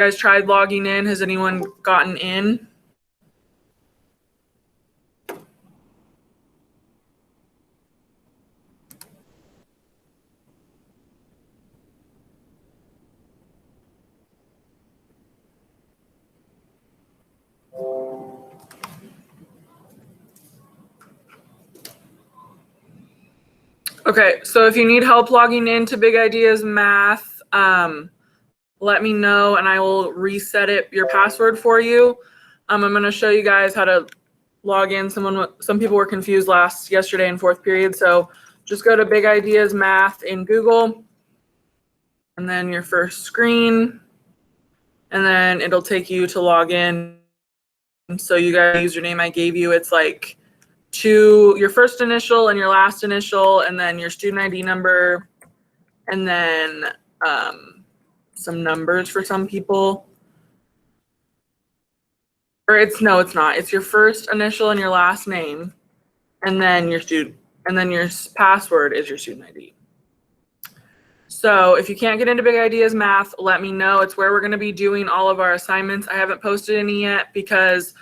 guys tried logging in? Has anyone gotten in? Okay, so if you need help logging into Big Ideas Math, let me know and I will reset your password for you. I'm going to show you guys how to log in. Some people were confused yesterday in fourth period, so just go to Big Ideas Math in Google, and then your first screen, and then it'll take you to log in. So you guys, username I gave you, it's like your first initial and your last initial, and then your student ID number, and then some numbers for some people. Or it's not. It's your first initial and your last name, and then your password is your student ID. So if you can't get into Big Ideas Math, let me know. It's where we're going to be doing all of our assignments. I haven't posted any yet because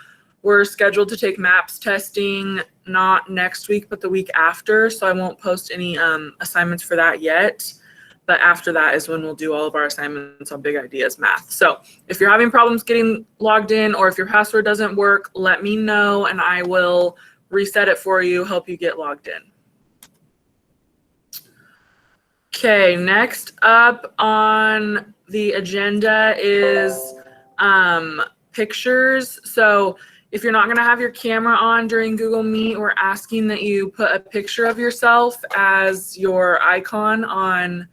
we're scheduled to take MAPS testing not next week, but the week after. So I won't post any assignments for that yet. But after that is when we'll do all of our assignments on Big Ideas Math. So if you're having problems getting logged in, or if your password doesn't work, let me know and I will reset it for you, help you get logged in. Okay, next up on the agenda is pictures. So if you're not going to have your camera on during Google Meet, we're asking that you put a picture of yourself as your icon on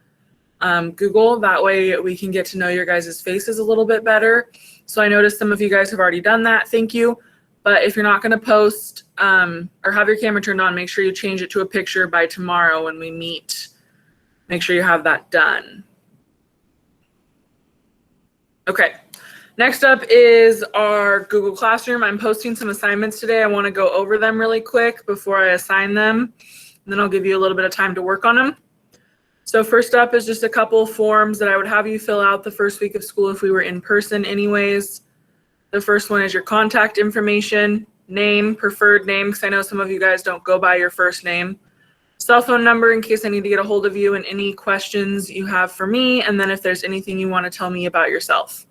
Google. That way we can get to know your guys' faces a little bit better. So I noticed some of you guys have already done that. Thank you. But if you're not going to post or have your camera turned on, make sure you change it to a picture by tomorrow when we meet. Make sure you have that done. Okay, next up is our Google Classroom. I'm posting some assignments today. I want to go over them really quick before I assign them, and then I'll give you a little bit of time to work on them. So first up is just a couple forms that I would have you fill out the first week of school if we were in person anyways. The first one is your contact information, name, preferred name, because I know some of you guys don't go by your first name. Cell phone number in case I need to get a hold of you, and any questions you have for me, and then if there's anything you want to tell me about yourself.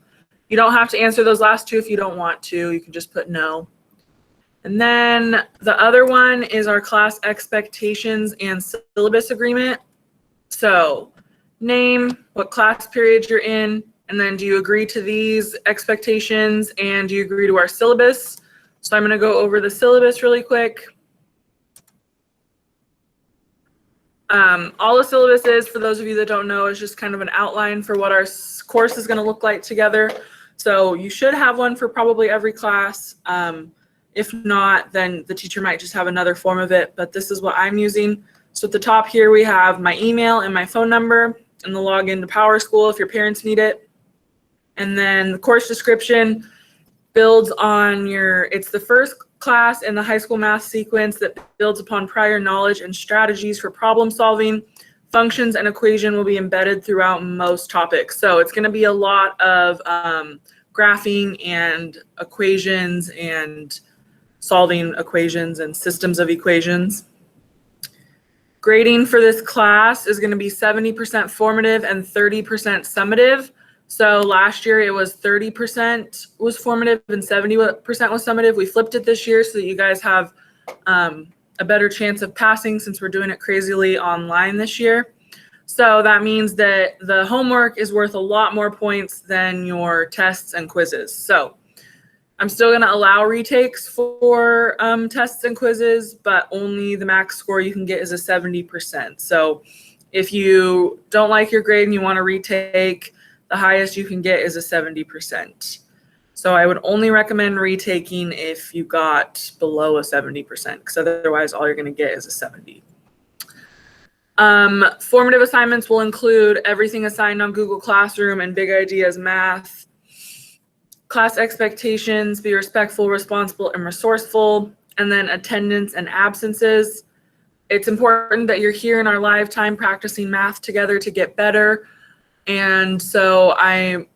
You don't have to answer those last two if you don't want to. You can just put no. And then the other one is our class expectations and syllabus agreement. So name, what class period you're in, and then do you agree to these expectations and do you agree to our syllabus? So I'm going to go over the syllabus really quick. All the syllabus is, for those of you that don't know, is just kind of an outline for what our course is going to look like together. So you should have one for probably every class. If not, then the teacher might just have another form of it, but this is what I'm using. So at the top here, we have my email and my phone number and the login to PowerSchool if your parents need it. And then the course description builds on it's the first class in the high school math sequence that builds upon prior knowledge and strategies for problem solving. Functions and equation will be embedded throughout most topics. So it's going to be a lot of graphing and equations and solving equations and systems of equations. Grading for this class is going to be 70% formative and 30% summative. So last year it was 30% was formative and 70% was summative. We flipped it this year so that you guys have a better chance of passing since we're doing it crazily online this year. So that means that the homework is worth a lot more points than your tests and quizzes. So I'm still going to allow retakes for tests and quizzes, but only the max score you can get is a 70%. So if you don't like your grade and you want to retake, the highest you can get is a 70%. So I would only recommend retaking if you got below a 70%, because otherwise all you're going to get is a 70. Formative assignments will include everything assigned on Google Classroom and Big Ideas Math. Class expectations, be respectful, responsible, and resourceful. And then attendance and absences. It's important that you're here in our live time practicing math together to get better. And so I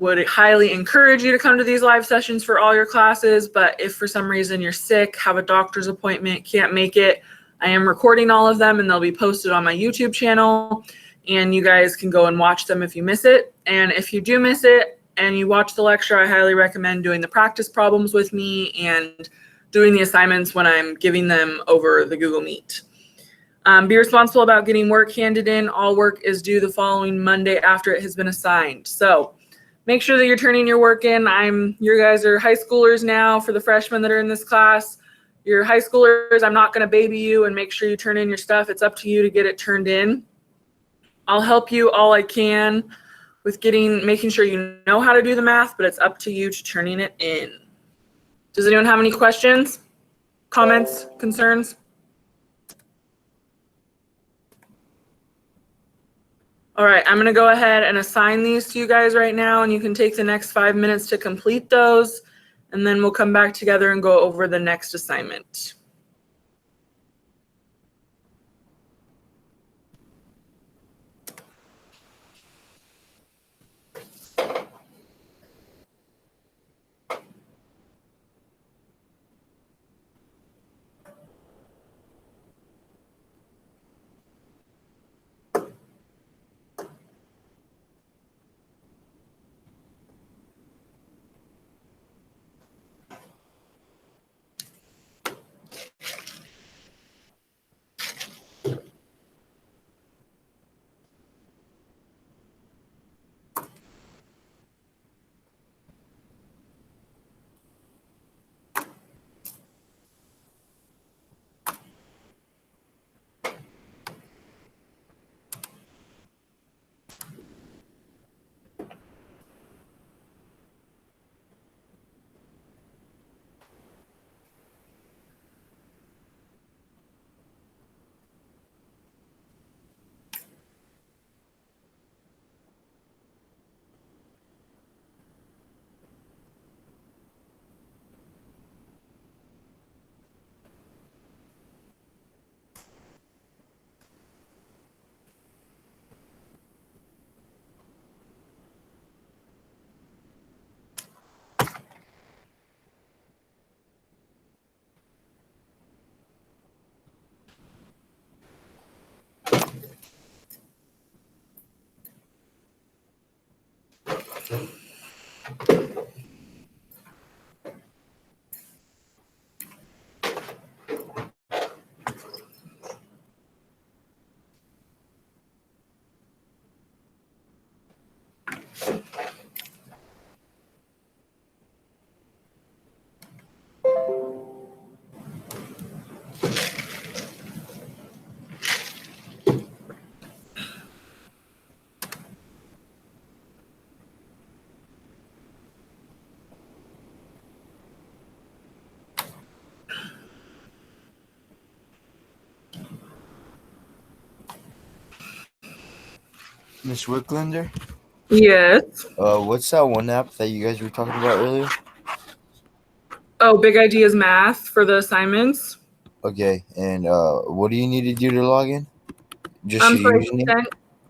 would highly encourage you to come to these live sessions for all your classes, but if for some reason you're sick, have a doctor's appointment, can't make it, I am recording all of them and they'll be posted on my YouTube channel, and you guys can go and watch them if you miss it. And if you do miss it and you watch the lecture, I highly recommend doing the practice problems with me and doing the assignments when I'm giving them over the Google Meet. Be responsible about getting work handed in. All work is due the following Monday after it has been assigned. So make sure that you're turning your work in. You guys are high schoolers now. For the freshmen that are in this class, you're high schoolers. I'm not going to baby you and make sure you turn in your stuff. It's up to you to get it turned in. I'll help you all I can with making sure you know how to do the math, but it's up to you to turning it in. Does anyone have any questions, comments, concerns? All right, I'm going to go ahead and assign these to you guys right now, and you can take the next 5 minutes to complete those, and then we'll come back together and go over the next assignment. Miss Wicklander? Yes. What's that one app that you guys were talking about earlier? Oh, Big Ideas Math for the assignments. Okay, and what do you need to do to log in? Just your username?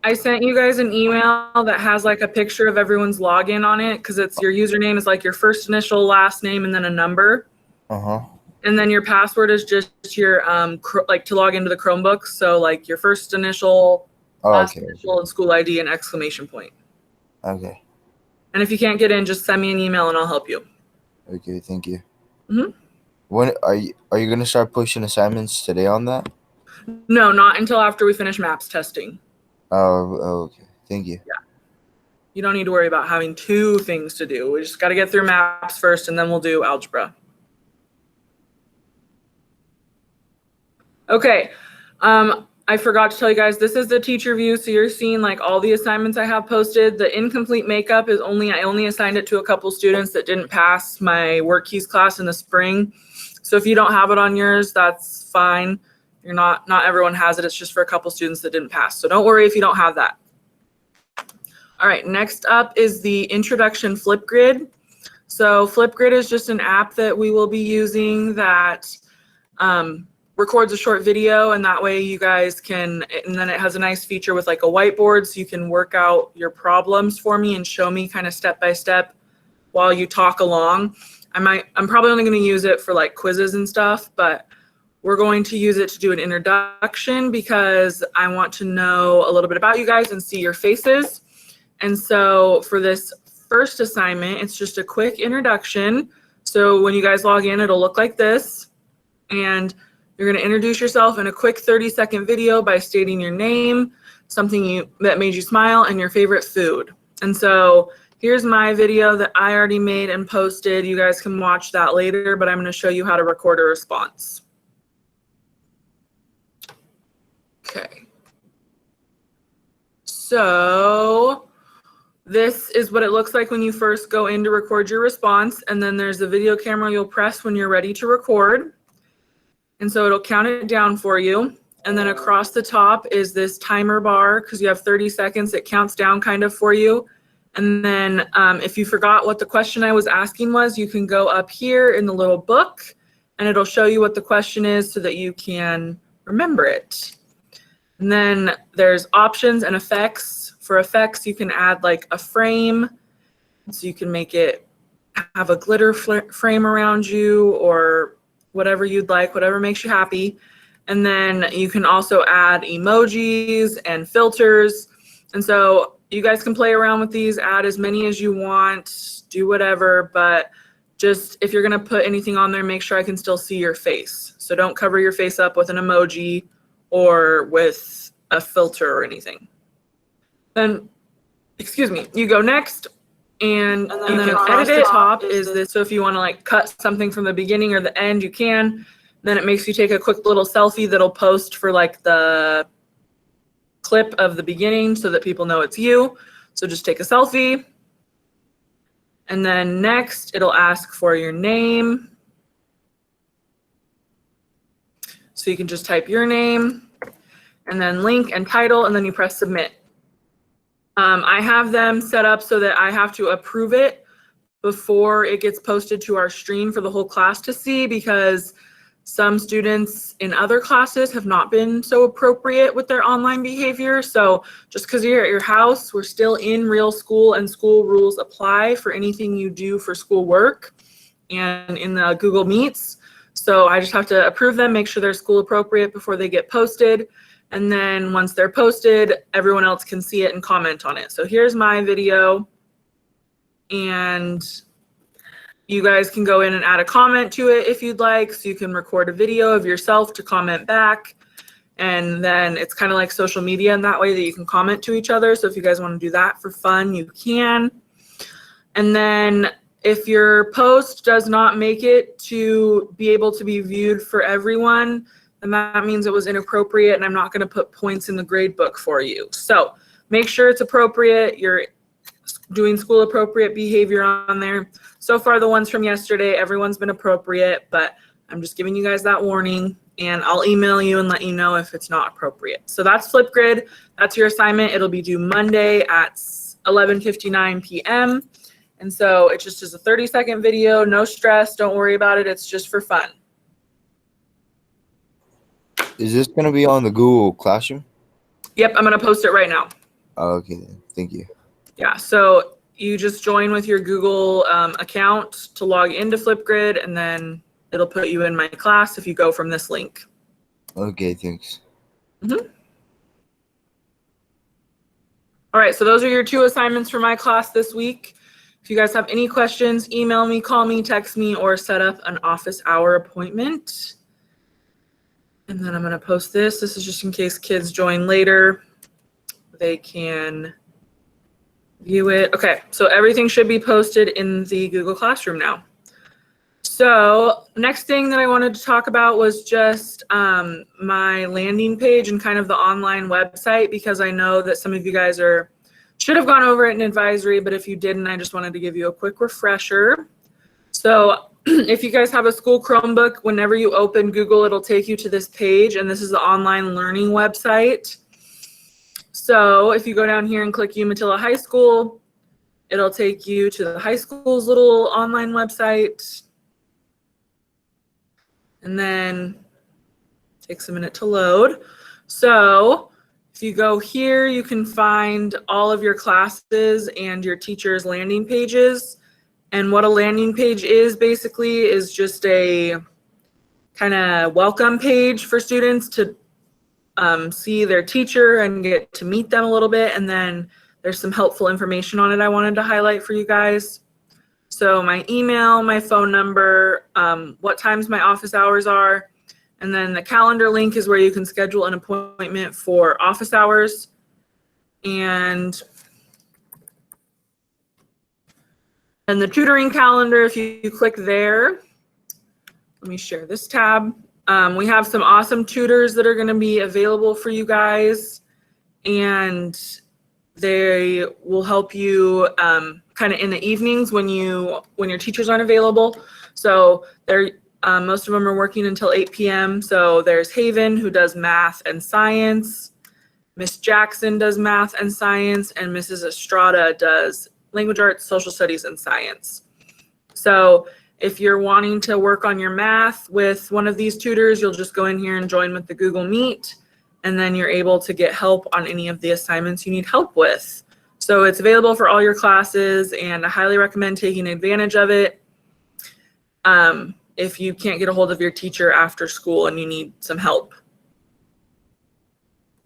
I sent you guys an email that has like a picture of everyone's login on it, because it's your username is like your first initial, last name, and then a number. And then your password is just your like to log into the Chromebook. So like your first initial, last initial, and school ID and exclamation point. Okay. And if you can't get in, just send me an email and I'll help you. Okay, thank you. Mm-hmm. When are you gonna start pushing assignments today on that? No, not until after we finish MAPS testing. Oh, okay. Thank you. Yeah. You don't need to worry about having two things to do. We just got to get through MAPS first, and then we'll do algebra. Okay. I forgot to tell you guys, this is the teacher view. So you're seeing like all the assignments I have posted. The incomplete makeup is I only assigned it to a couple students that didn't pass my work keys class in the spring. So if you don't have it on yours, that's fine. You're not everyone has it. It's just for a couple students that didn't pass. So don't worry if you don't have that. All right, next up is the introduction Flipgrid. So Flipgrid is just an app that we will be using that we're records a short video, and that way you guys can, and then it has a nice feature with like a whiteboard so you can work out your problems for me and show me kind of step by step while you talk along. I'm probably only going to use it for like quizzes and stuff, but we're going to use it to do an introduction because I want to know a little bit about you guys and see your faces. And so for this first assignment, it's just a quick introduction. So when you guys log in, it'll look like this. And you're going to introduce yourself in a quick 30-second video by stating your name, something that made you smile, and your favorite food. And so here's my video that I already made and posted. You guys can watch that later, but I'm going to show you how to record a response. Okay. So this is what it looks like when you first go in to record your response. And then there's a video camera you'll press when you're ready to record. And so it'll count it down for you. And then across the top is this timer bar because you have 30 seconds. It counts down kind of for you. And then if you forgot what the question I was asking was, you can go up here in the little book and it'll show you what the question is so that you can remember it. And then there's options and effects. For effects, you can add like a frame. So you can make it have a glitter frame around you or whatever you'd like, whatever makes you happy. And then you can also add emojis and filters. And so you guys can play around with these, add as many as you want, do whatever, but just if you're gonna put anything on there, make sure I can still see your face. So don't cover your face up with an emoji or with a filter or anything. Then, excuse me, you go next and then edit it. Top is this, so if you wanna like cut something from the beginning or the end, you can. Then it makes you take a quick little selfie that'll post for like the clip of the beginning so that people know it's you. So just take a selfie. And then next, it'll ask for your name. So you can just type your name and then link and title, and then you press submit. I have them set up so that I have to approve it before it gets posted to our stream for the whole class to see, because some students in other classes have not been so appropriate with their online behavior. So just because you're at your house, we're still in real school and school rules apply for anything you do for school work and in the Google Meets. So I just have to approve them, make sure they're school appropriate before they get posted. And then once they're posted, everyone else can see it and comment on it. So here's my video. And you guys can go in and add a comment to it if you'd like. So you can record a video of yourself to comment back. And then it's kind of like social media in that way that you can comment to each other. So if you guys want to do that for fun, you can. And then if your post does not make it to be able to be viewed for everyone, then that means it was inappropriate and I'm not going to put points in the grade book for you. So make sure it's appropriate. You're doing school appropriate behavior on there. So far, the ones from yesterday, everyone's been appropriate, but I'm just giving you guys that warning, and I'll email you and let you know if it's not appropriate. So that's Flipgrid. That's your assignment. It'll be due Monday at 11:59 p.m. And so it just is a 30-second video. No stress. Don't worry about it. It's just for fun. Is this going to be on the Google Classroom? Yep, I'm going to post it right now. Oh, okay, then. Thank you. Yeah, so you just join with your Google account to log into Flipgrid, and then it'll put you in my class if you go from this link. Okay, thanks. Mm-hmm. All right, so those are your 2 assignments for my class this week. If you guys have any questions, email me, call me, text me, or set up an office hour appointment. And then I'm going to post this. This is just in case kids join later. They can view it. Okay, so everything should be posted in the Google Classroom now. So next thing that I wanted to talk about was just my landing page and kind of the online website, because I know that some of you guys should have gone over it in advisory, but if you didn't, I just wanted to give you a quick refresher. So if you guys have a school Chromebook, whenever you open Google, it'll take you to this page, and this is the online learning website. So if you go down here and click Umatilla High School, it'll take you to the high school's little online website. And then Takes a minute to load. So if you go here, you can find all of your classes and your teacher's landing pages. And what a landing page is basically is just a kind of welcome page for students to see their teacher and get to meet them a little bit. And then there's some helpful information on it I wanted to highlight for you guys. So my email, my phone number, what times my office hours are, and then the calendar link is where you can schedule an appointment for office hours. And the tutoring calendar, if you click there, let me share this tab. We have some awesome tutors that are going to be available for you guys, and they will help you kind of in the evenings when your teachers aren't available. So they're most of them are working until 8 p.m. So there's Haven, who does math and science. Miss Jackson does math and science, and Mrs. Estrada does language arts, social studies, and science. So if you're wanting to work on your math with one of these tutors, you'll just go in here and join with the Google Meet, and then you're able to get help on any of the assignments you need help with. So it's available for all your classes, and I highly recommend taking advantage of it if you can't get a hold of your teacher after school and you need some help.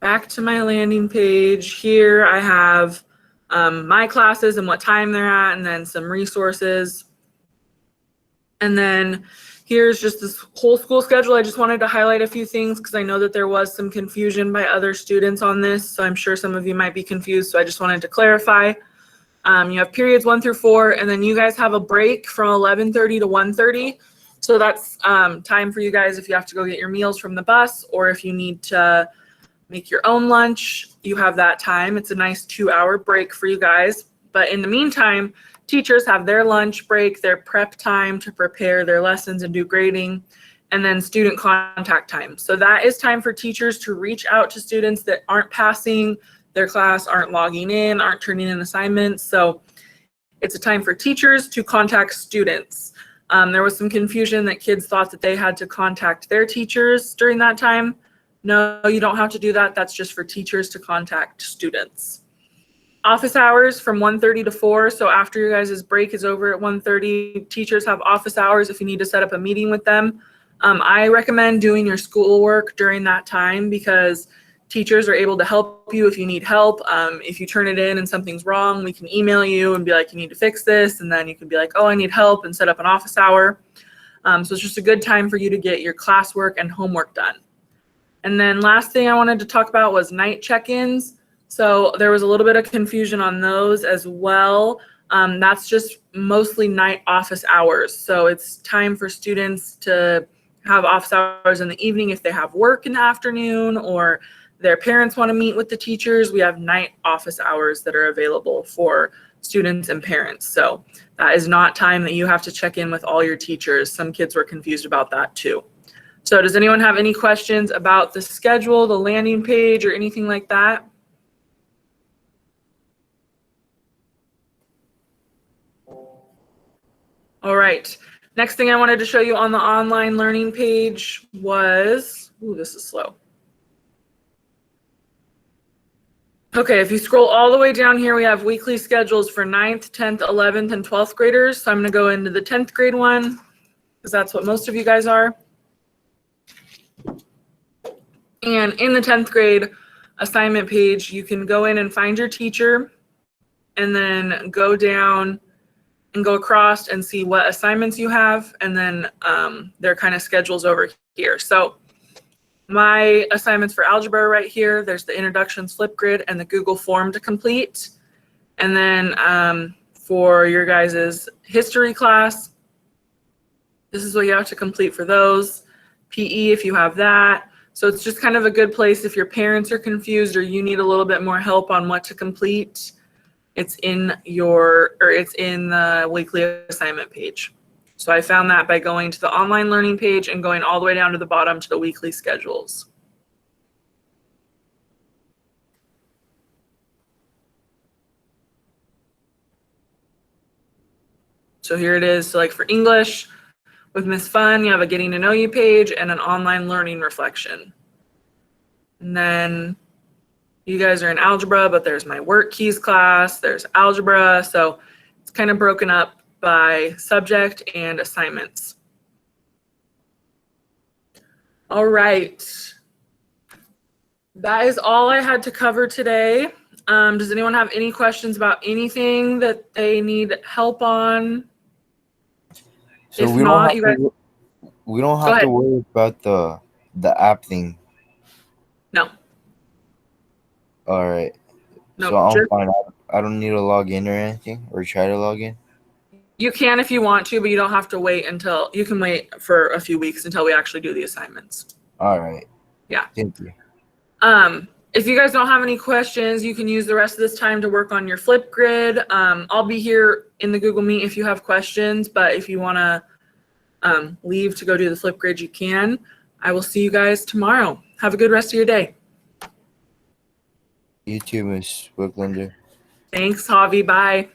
Back to my landing page. Here I have my classes and what time they're at, and then some resources. And then here's just this whole school schedule. I just wanted to highlight a few things because I know that there was some confusion by other students on this. So I'm sure some of you might be confused. So I just wanted to clarify. You have periods 1 through 4, and then you guys have a break from 11:30 to 1:30. So that's time for you guys if you have to go get your meals from the bus, or if you need to make your own lunch, you have that time. It's a nice 2-hour break for you guys. But in the meantime, teachers have their lunch break, their prep time to prepare their lessons and do grading, and then student contact time. So that is time for teachers to reach out to students that aren't passing their class, aren't logging in, aren't turning in assignments. So it's a time for teachers to contact students. There was some confusion that kids thought that they had to contact their teachers during that time. No, you don't have to do that. That's just for teachers to contact students. Office hours from 1:30 to 4. So after your guys' break is over at 1:30, teachers have office hours if you need to set up a meeting with them. I recommend doing your schoolwork during that time because teachers are able to help you if you need help. If you turn it in and something's wrong, we can email you and be like, you need to fix this. And then you can be like, oh, I need help, and set up an office hour. So it's just a good time for you to get your classwork and homework done. And then last thing I wanted to talk about was night check-ins. So there was a little bit of confusion on those as well. That's just mostly night office hours. So it's time for students to have office hours in the evening if they have work in the afternoon, or their parents want to meet with the teachers. We have night office hours that are available for students and parents. So that is not time that you have to check in with all your teachers. Some kids were confused about that too. So does anyone have any questions about the schedule, the landing page, or anything like that? All right. Next thing I wanted to show you on the online learning page was, ooh, this is slow. Okay, if you scroll all the way down here, we have weekly schedules for 9th, 10th, 11th, and 12th graders. So I'm going to go into the 10th grade one because that's what most of you guys are. And in the 10th grade assignment page, you can go in and find your teacher and then go down and go across and see what assignments you have, and then their kind of schedules over here. So my assignments for algebra are right here. There's the introduction Flipgrid and the Google form to complete. And then for your guys' history class, this is what you have to complete for those. PE if you have that. So it's just kind of a good place if your parents are confused or you need a little bit more help on what to complete. It's in the weekly assignment page. So I found that by going to the online learning page and going all the way down to the bottom to the weekly schedules. So here it is. So like for English, With Miss Fun, you have a getting to know you page and an online learning reflection. And then you guys are in algebra, but there's my work keys class, there's algebra. So it's kind of broken up by subject and assignments. All right. That is all I had to cover today. Does anyone have any questions about anything that they need help on? So If we not, don't have you to, we don't Go have to ahead. worry about the app thing. No, All right. no, So I'm just fine. I don't need to log in or anything or try to log in. you can if you want to, but you don't have to wait until you can wait for a few weeks until we actually do the assignments. All right. Yeah. Thank you. If you guys don't have any questions, you can use the rest of this time to work on your flip grid. I'll be here in the Google Meet if you have questions, but if you want to leave to go do the flip grid, you can. I will see you guys tomorrow. Have a good rest of your day. You too, Miss Wicklander. Thanks, Javi. Bye.